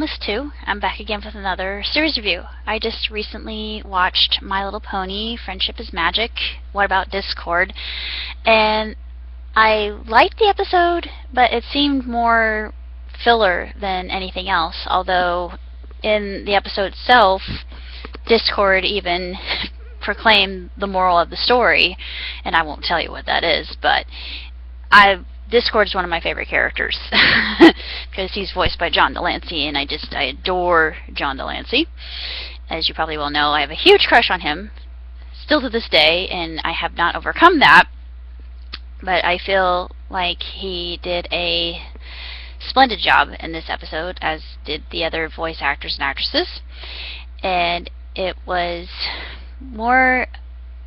Almost 2. I'm back again with another series review. I just recently watched My Little Pony, Friendship is Magic, What About Discord? And I liked the episode, but it seemed more filler than anything else, although in the episode itself, Discord even proclaimed the moral of the story, and I won't tell you what that is, but Discord's one of my favorite characters because he's voiced by John Delancey, and I adore John Delancey. As you probably well know, I have a huge crush on him still to this day, and I have not overcome that, but I feel like he did a splendid job in this episode, as did the other voice actors and actresses. And it was more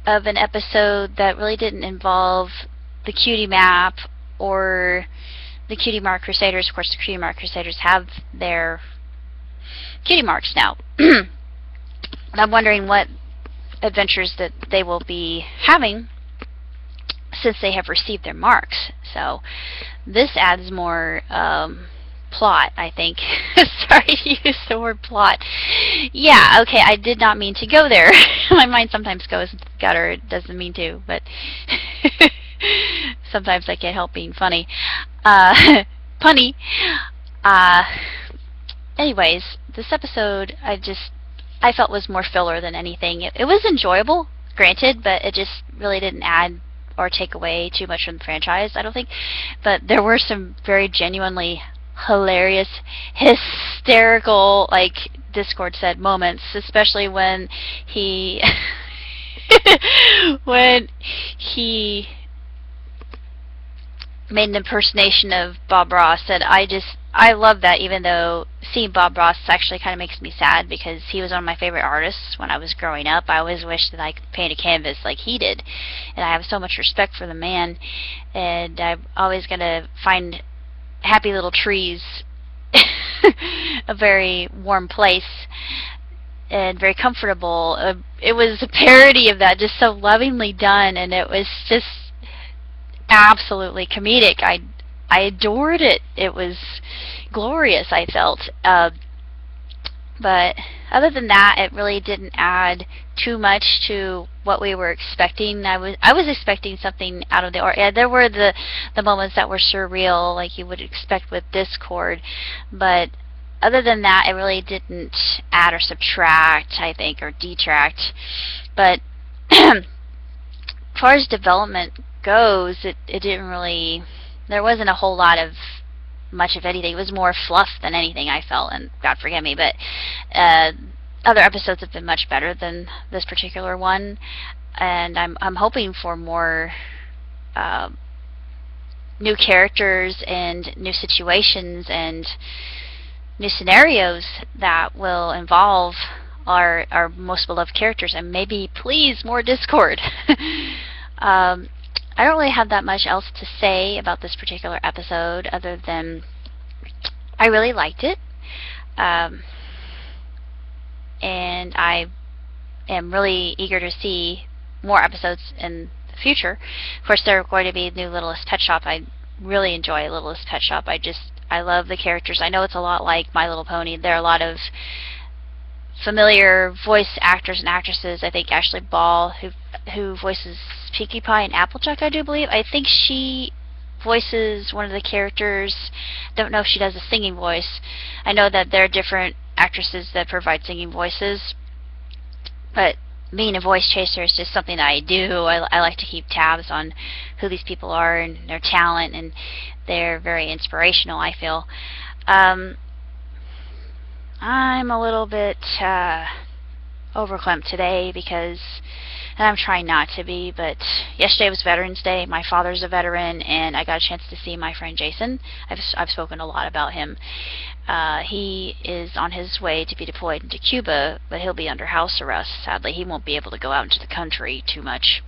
of an episode that really didn't involve the Cutie Map or the Cutie Mark Crusaders. Of course, the Cutie Mark Crusaders have their cutie marks now. And I'm wondering what adventures that they will be having since they have received their marks. So this adds more plot, I think. Sorry to use the word plot. Yeah, okay, I did not mean to go there. My mind sometimes goes gutter. It doesn't mean to, but sometimes I can't help being funny. Punny. Anyways, this episode I felt was more filler than anything. It was enjoyable, granted, but it just really didn't add or take away too much from the franchise, I don't think. But there were some very genuinely hilarious, hysterical, like Discord said, moments, especially when he made an impersonation of Bob Ross. And I love that, even though seeing Bob Ross actually kind of makes me sad because he was one of my favorite artists when I was growing up. I always wished that I could paint a canvas like he did, and I have so much respect for the man, and I'm always going to find Happy Little Trees a very warm place and very comfortable. It was a parody of that, just so lovingly done, and it was just absolutely comedic. I adored it. It was glorious, I felt. But other than that, it really didn't add too much to what we were expecting. I was expecting something out of the ordinary. There were the moments that were surreal, like you would expect with Discord, but other than that, it really didn't add or subtract, I think, or detract. But as far as development goes, it didn't really. There wasn't a whole lot of much of anything. It was more fluff than anything, I felt, and God forgive me, but other episodes have been much better than this particular one, and I'm hoping for more new characters and new situations and new scenarios that will involve our most beloved characters, and maybe, please, more Discord. I don't really have that much else to say about this particular episode other than I really liked it, and I am really eager to see more episodes in the future. Of course, there are going to be new Littlest Pet Shop. I really enjoy Littlest Pet Shop. I love the characters. I know it's a lot like My Little Pony. There are a lot of familiar voice actors and actresses. I think Ashley Ball, who voices Pinkie Pie and Applejack, I do believe. I think she voices one of the characters. Don't know if she does a singing voice. I know that there are different actresses that provide singing voices, but being a voice chaser is just something that I do. I like to keep tabs on who these people are and their talent, and they're very inspirational, I feel. I'm a little bit overwhelmed today because, and I'm trying not to be, but yesterday was Veterans Day. My father's a veteran, and I got a chance to see my friend Jason. I've spoken a lot about him. He is on his way to be deployed into Cuba, but he'll be under house arrest. Sadly, he won't be able to go out into the country too much.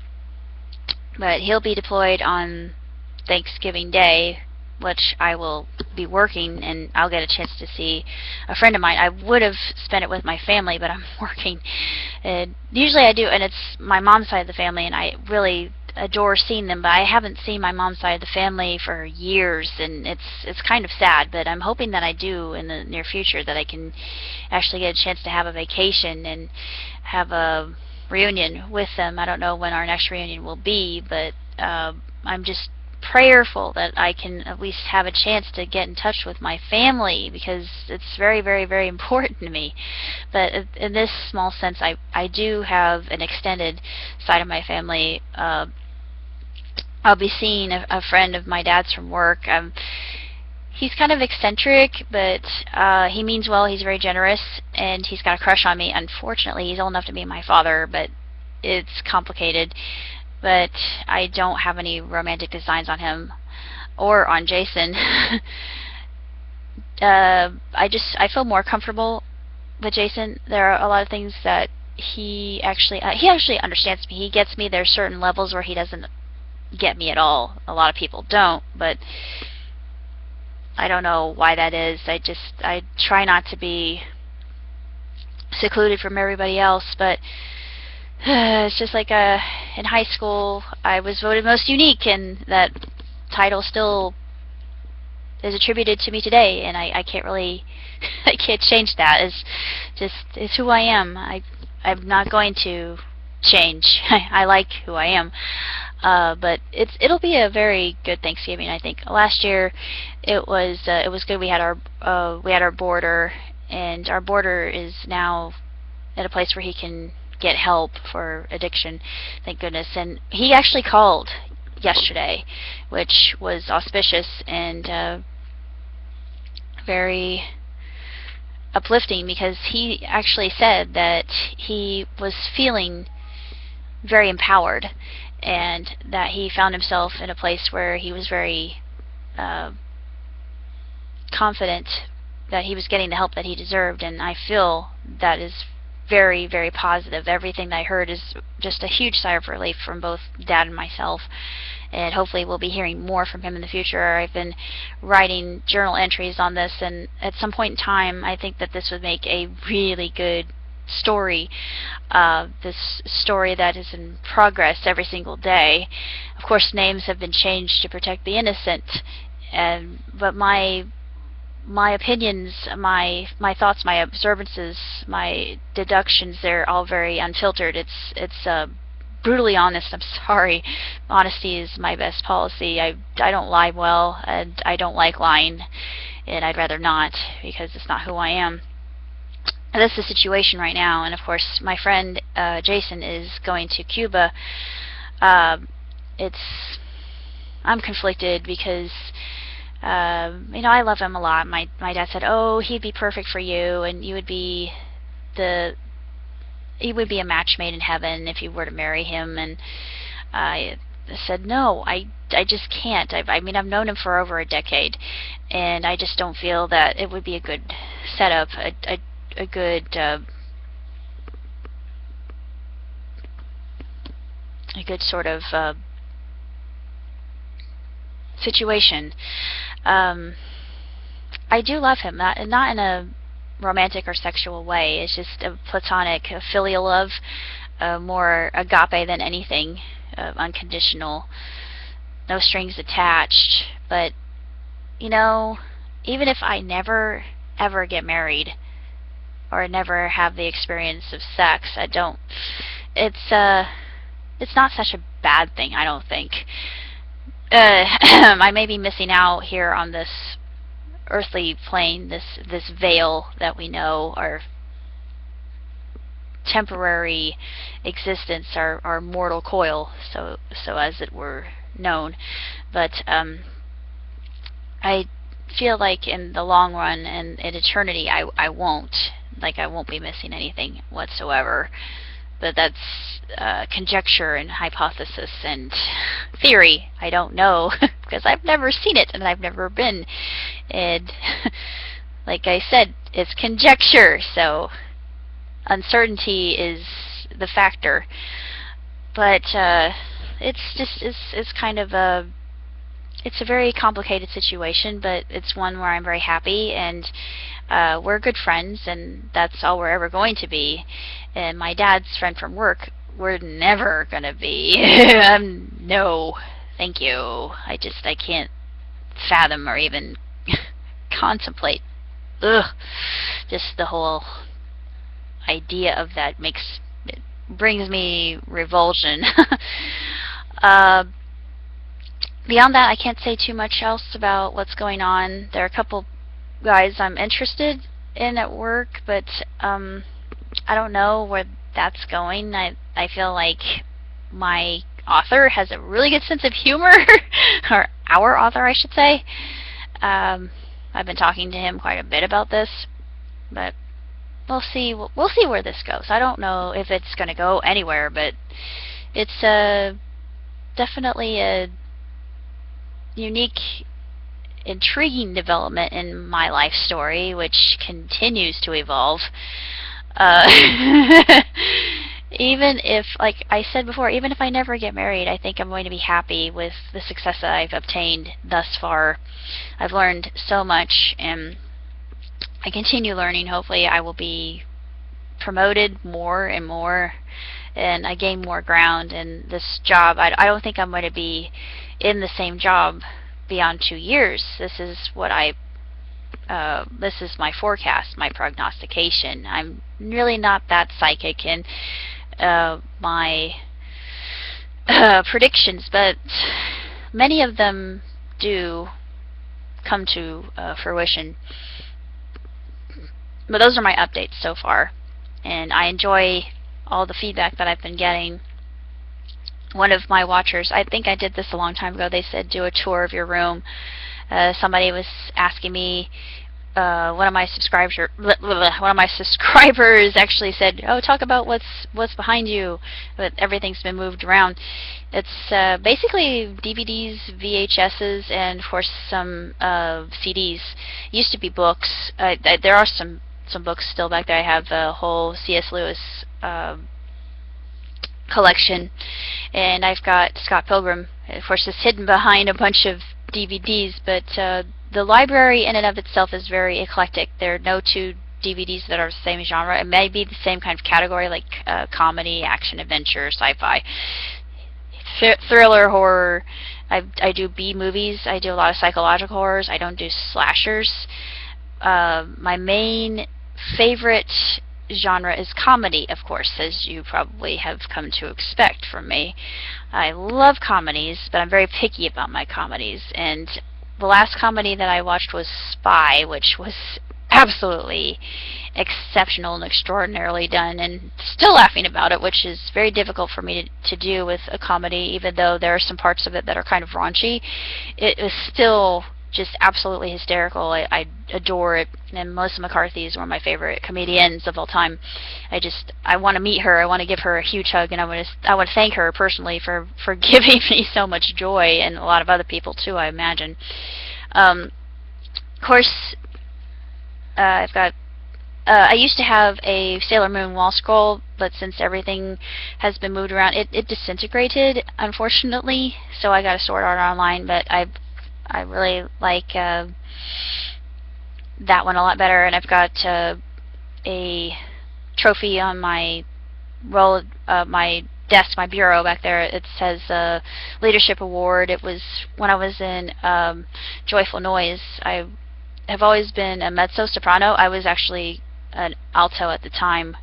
But he'll be deployed on Thanksgiving Day, which I will be working, and I'll get a chance to see a friend of mine. I would have spent it with my family, but I'm working. And usually I do, and it's my mom's side of the family, and I adore seeing them, but I haven't seen my mom's side of the family for years, and it's kind of sad, but I'm hoping that I do in the near future, that I can actually get a chance to have a vacation and have a reunion with them. I don't know when our next reunion will be, but I'm just prayerful that I can at least have a chance to get in touch with my family, because it's very, very, very important to me. But in this small sense, I do have an extended side of my family. I'll be seeing a friend of my dad's from work. He's kind of eccentric, but he means well. He's very generous, and he's got a crush on me. Unfortunately, he's old enough to be my father, but it's complicated. But I don't have any romantic designs on him or on Jason. I feel more comfortable with Jason. There are a lot of things that he actually understands me. He gets me. There's certain levels where he doesn't get me at all. A lot of people don't, but I don't know why that is. I try not to be secluded from everybody else, but it's just like in high school I was voted most unique, and that title still is attributed to me today, and I can't really I can't change that. It's who I am. I'm not going to change. I like who I am. But it'll be a very good Thanksgiving, I think. Last year it was good. We had our boarder, and our boarder is now at a place where he can get help for addiction, thank goodness. And he actually called yesterday, which was auspicious and very uplifting, because he actually said that he was feeling very empowered, and that he found himself in a place where he was very confident that he was getting the help that he deserved. And I feel that is very, very positive. Everything that I heard is just a huge sigh of relief from both Dad and myself, and hopefully we'll be hearing more from him in the future. I've been writing journal entries on this, and at some point in time I think that this would make a really good story, this story that is in progress every single day. Of course, names have been changed to protect the innocent, but my opinions, my thoughts, my observances, my deductions, they're all very unfiltered. It's brutally honest. I'm sorry. Honesty is my best policy. I don't lie well, and I don't like lying, and I'd rather not, because it's not who I am. And that's the situation right now. And of course, my friend Jason is going to Cuba. I'm conflicted because I love him a lot. My dad said, "Oh, he'd be perfect for you, and he would be a match made in heaven if you were to marry him." And I said, "No, I just can't. I've known him for over a decade, and I just don't feel that it would be a good setup, a good sort of situation." I do love him, not in a romantic or sexual way. It's just a platonic, a filial love, more agape than anything, unconditional, no strings attached. But even if I never ever get married or never have the experience of sex, it's not such a bad thing, I don't think. I may be missing out here on this earthly plane, this veil that we know, our temporary existence, our mortal coil, so as it were known. But I feel like in the long run and in eternity, I won't be missing anything whatsoever. But that's conjecture and hypothesis and theory. I don't know, because I've never seen it and I've never been. And like I said, it's conjecture, so uncertainty is the factor. But it's kind of a very complicated situation, but it's one where I'm very happy, and we're good friends, and that's all we're ever going to be. And my dad's friend from work we're never gonna be. No, thank you. I can't fathom or even contemplate. Ugh, just the whole idea of that brings me revulsion. uh, Beyond that, I can't say too much else about what's going on. There are a couple guys I'm interested in at work, but I don't know where that's going. I feel like my author has a really good sense of humor, or our author, I should say. I've been talking to him quite a bit about this, but we'll see. We'll see where this goes. I don't know if it's going to go anywhere, but it's definitely a unique, intriguing development in my life story, which continues to evolve. Even if, like I said before, even if I never get married, I think I'm going to be happy with the success that I've obtained thus far. I've learned so much, and I continue learning. Hopefully I will be promoted more and more, and I gain more ground in this job. I don't think I'm going to be in the same job beyond 2 years. This is my forecast, my prognostication. I'm really not that psychic in my predictions, but many of them do come to fruition. But those are my updates so far, and I enjoy all the feedback that I've been getting. One of my watchers, I think I did this a long time ago, they said do a tour of your room. Somebody was asking me, one of my subscribers actually said, "Oh, talk about what's behind you." But everything's been moved around. It's basically DVDs, VHSs, and of course some CDs. Used to be books. There are some books still back there. I have a whole C.S. Lewis collection, and I've got Scott Pilgrim. Of course, it's hidden behind a bunch of DVDs, but the library in and of itself is very eclectic. There are no two DVDs that are the same genre. It may be the same kind of category, like comedy, action, adventure, sci-fi, thriller, horror. I do B movies. I do a lot of psychological horrors. I don't do slashers. My main favorite genre is comedy, of course, as you probably have come to expect from me. I love comedies, but I'm very picky about my comedies, and the last comedy that I watched was Spy, which was absolutely exceptional and extraordinarily done, and still laughing about it, which is very difficult for me to do with a comedy. Even though there are some parts of it that are kind of raunchy, it was still just absolutely hysterical. I adore it, and Melissa McCarthy is one of my favorite comedians of all time. I want to meet her. I want to give her a huge hug, and I want to thank her personally for giving me so much joy, and a lot of other people too, I imagine. Of course, I've got. I used to have a Sailor Moon wall scroll, but since everything has been moved around, it disintegrated, unfortunately. So I got a Sword Art Online, but I really like that one a lot better, and I've got a trophy on my my desk, my bureau back there. It says Leadership Award. It was when I was in Joyful Noise. I have always been a mezzo-soprano. I was actually an alto at the time.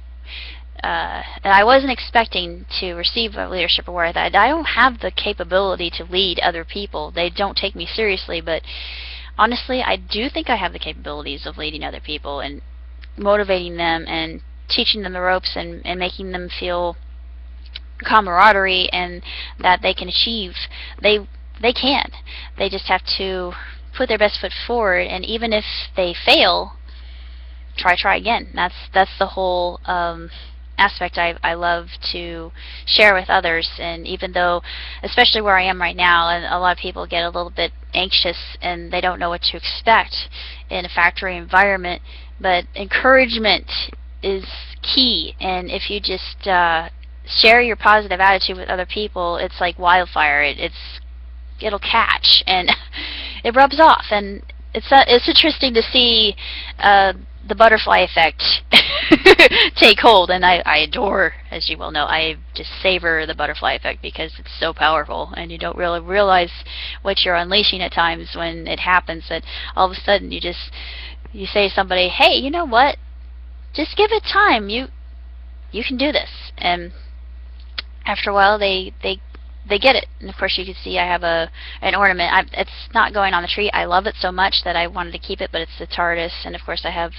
And I wasn't expecting to receive a leadership award. I don't have the capability to lead other people. They don't take me seriously, but honestly, I do think I have the capabilities of leading other people and motivating them and teaching them the ropes and making them feel camaraderie and that they can achieve. They can. They just have to put their best foot forward, and even if they fail, try again. That's the whole aspect I love to share with others. And even though, especially where I am right now, and a lot of people get a little bit anxious and they don't know what to expect in a factory environment, but encouragement is key. And if you just share your positive attitude with other people, it's like wildfire. It'll catch, and it rubs off. And it's interesting to see the butterfly effect take hold. And I adore, as you well know, I just savor the butterfly effect because it's so powerful, and you don't really realize what you're unleashing at times when it happens. That all of a sudden you say to somebody, hey, you know what? Just give it time. You can do this. And after a while, they get it. And of course, you can see I have an ornament. It's not going on the tree. I love it so much that I wanted to keep it, but it's the TARDIS. And of course, I have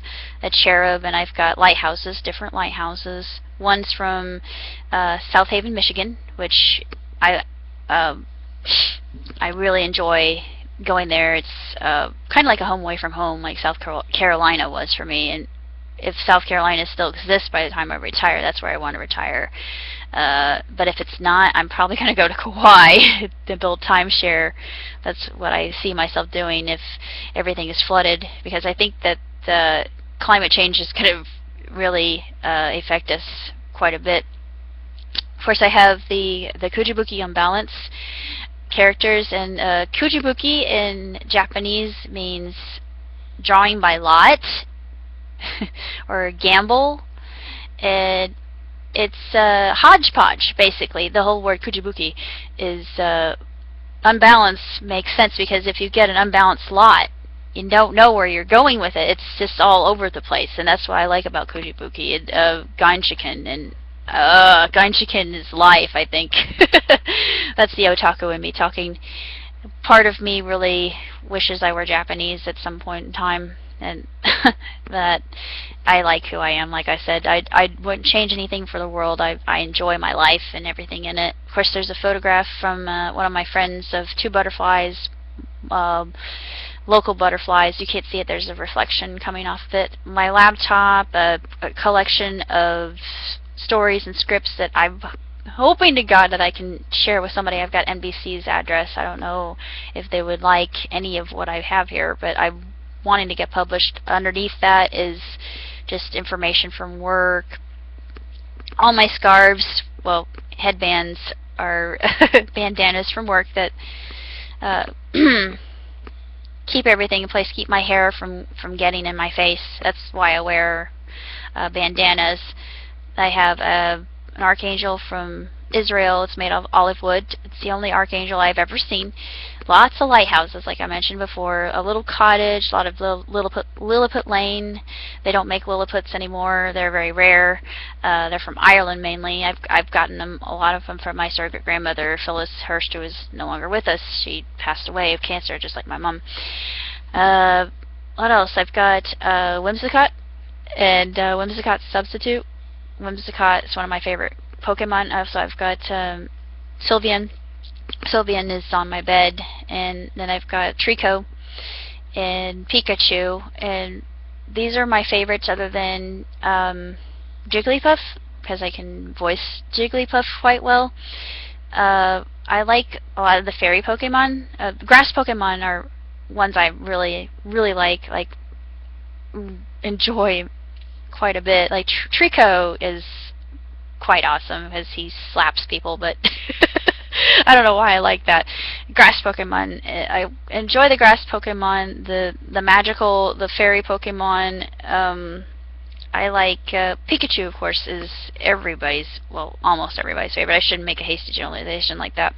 a cherub, and I've got lighthouses, different lighthouses. One's from South Haven, Michigan, which I really enjoy going there. It's kind of like a home away from home, like South Carolina was for me. And if South Carolina still exists by the time I retire, that's where I want to retire. But if it's not, I'm probably going to go to Kauai to build timeshare. That's what I see myself doing if everything is flooded, because I think that the climate change is going to really affect us quite a bit. Of course, I have the Couchibuki Unbalance characters, and Couchibuki in Japanese means drawing by lot or gamble, and it's hodgepodge, basically. The whole word Couchibuki is unbalance makes sense, because if you get an unbalanced lot, you don't know where you're going with it. It's just all over the place, and that's what I like about Couchibuki. Ganshiken, and Ganshiken is life, I think. That's the otaku in me talking. Part of me really wishes I were Japanese at some point in time, and that I like who I am. Like I said, I wouldn't change anything for the world. I enjoy my life and everything in it. Of course, there's a photograph from one of my friends of two butterflies, local butterflies. You can't see it. There's a reflection coming off of it. My laptop, a collection of stories and scripts that I'm hoping to God that I can share with somebody. I've got NBC's address. I don't know if they would like any of what I have here, but I'm wanting to get published. Underneath that is just information from work. All my scarves, well, headbands, are bandanas from work that keep everything in place, keep my hair from getting in my face. That's why I wear bandanas. I have an archangel from Israel. It's made of olive wood. It's the only archangel I've ever seen. Lots of lighthouses, like I mentioned before. A little cottage, a lot of Lilliput Lane. They don't make Lilliputs anymore. They're very rare. They're from Ireland mainly. I've gotten them, a lot of them, from my surrogate grandmother, Phyllis Hurst, who is no longer with us. She passed away of cancer, just like my mom. What else? I've got Whimsicott and Whimsicott Substitute. Whimsicott is one of my favorite Pokemon. So I've got Sylveon. Sylveon is on my bed, and then I've got Trico and Pikachu, and these are my favorites other than Jigglypuff, because I can voice Jigglypuff quite well. I like a lot of the fairy Pokemon. Grass Pokemon are ones I really like enjoy quite a bit. Like Trico is quite awesome because he slaps people, but I don't know why I like that. Grass Pokemon, I enjoy the grass Pokemon, the magical, the fairy Pokemon. I like Pikachu, of course, is everybody's, well, almost everybody's favorite. I shouldn't make a hasty generalization like that.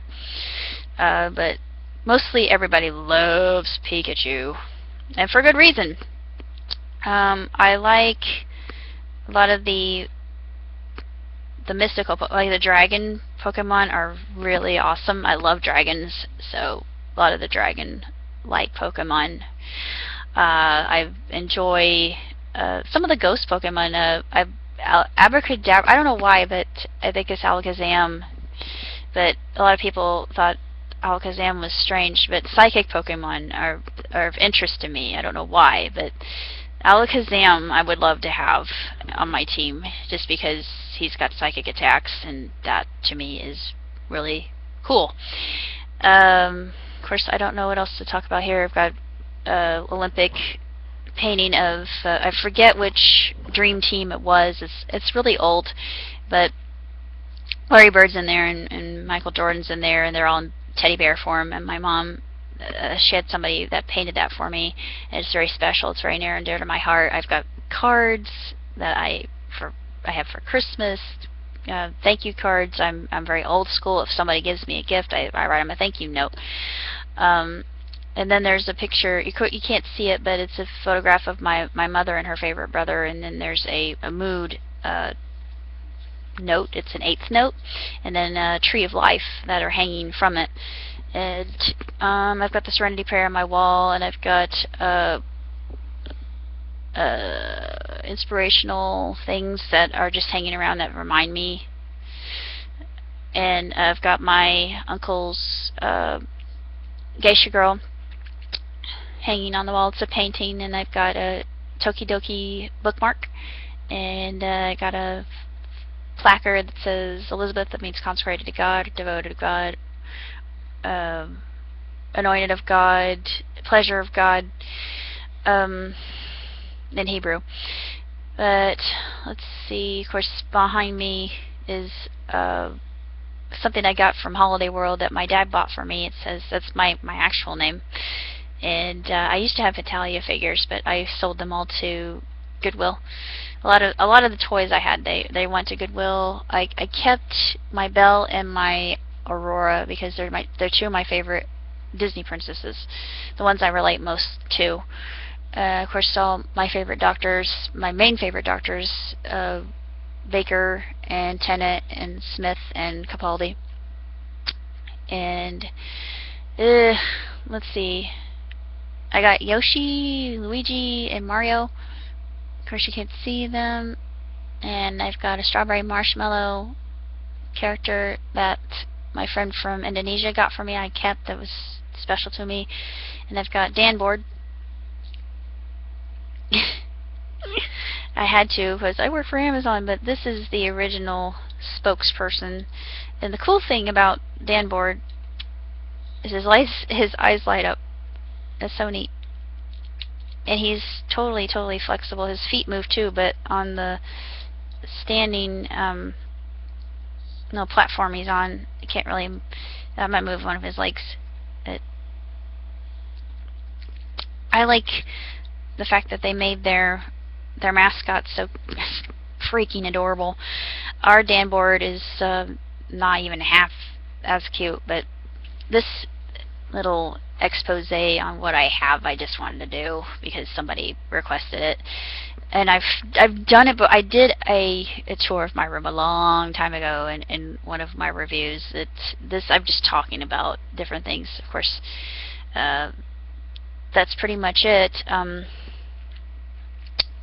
But mostly everybody loves Pikachu, and for good reason. I like a lot of the mystical, like the dragon Pokemon are really awesome. I love dragons, so a lot of the dragon-like Pokemon. I enjoy some of the ghost Pokemon. Abracadabra, I don't know why, but I think it's Alakazam. But a lot of people thought Alakazam was strange, but psychic Pokemon are of interest to me. I don't know why, but Alakazam I would love to have on my team, just because he's got psychic attacks, and that to me is really cool. Of course, I don't know what else to talk about here. I've got Olympic painting of I forget which dream team it was. It's really old, but Larry Bird's in there, and Michael Jordan's in there, and they're all in teddy bear form. And my mom, she had somebody that painted that for me, and it's very special. It's very near and dear to my heart. I've got cards that I I have for Christmas. Thank you cards. I'm very old school. If somebody gives me a gift, I write them a thank you note. And then there's a picture. You can't see it, but it's a photograph of my mother and her favorite brother. And then there's a mood note. It's an 8th note, and then a tree of life that are hanging from it. And I've got the Serenity Prayer on my wall, and I've got inspirational things that are just hanging around that remind me. And I've got my uncle's geisha girl hanging on the wall. It's a painting, and I've got a Tokidoki bookmark, and I got a placard that says Elizabeth, that means consecrated to God, devoted to God, anointed of God, pleasure of God, in Hebrew. But let's see, of course behind me is something I got from Holiday World that my dad bought for me. It says, that's my actual name. And I used to have Italia figures, but I sold them all to Goodwill. A lot of the toys I had, they went to Goodwill. I kept my Belle and my Aurora because they're 2 of my favorite Disney princesses, the ones I relate most to. Of course, all my favorite doctors, my main favorite doctors, Baker and Tennant and Smith and Capaldi. And let's see, I got Yoshi, Luigi, and Mario. Of course, you can't see them. And I've got a strawberry marshmallow character that my friend from Indonesia got for me. I kept, that was special to me. And I've got Dan Board. I had to because I work for Amazon, but this is the original spokesperson. And the cool thing about Dan Board is his eyes light up. That's so neat. And he's totally flexible. His feet move too, but on the standing platform he's on, I can't really. I might move one of his legs. I like the fact that they made their mascot so freaking adorable. Our Dan Board is not even half as cute, but this little expose on what I have, I just wanted to do because somebody requested it. And I've done it, but I did a tour of my room a long time ago in one of my reviews. I'm just talking about different things. Of course, that's pretty much it.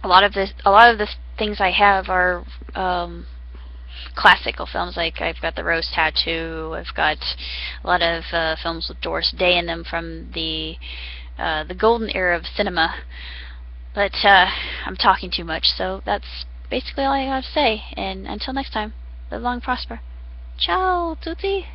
A lot of the things I have are classical films. Like I've got the Rose Tattoo. I've got a lot of films with Doris Day in them from the golden era of cinema. But I'm talking too much, so that's basically all I gotta say. And until next time, live long and prosper. Ciao, tutti.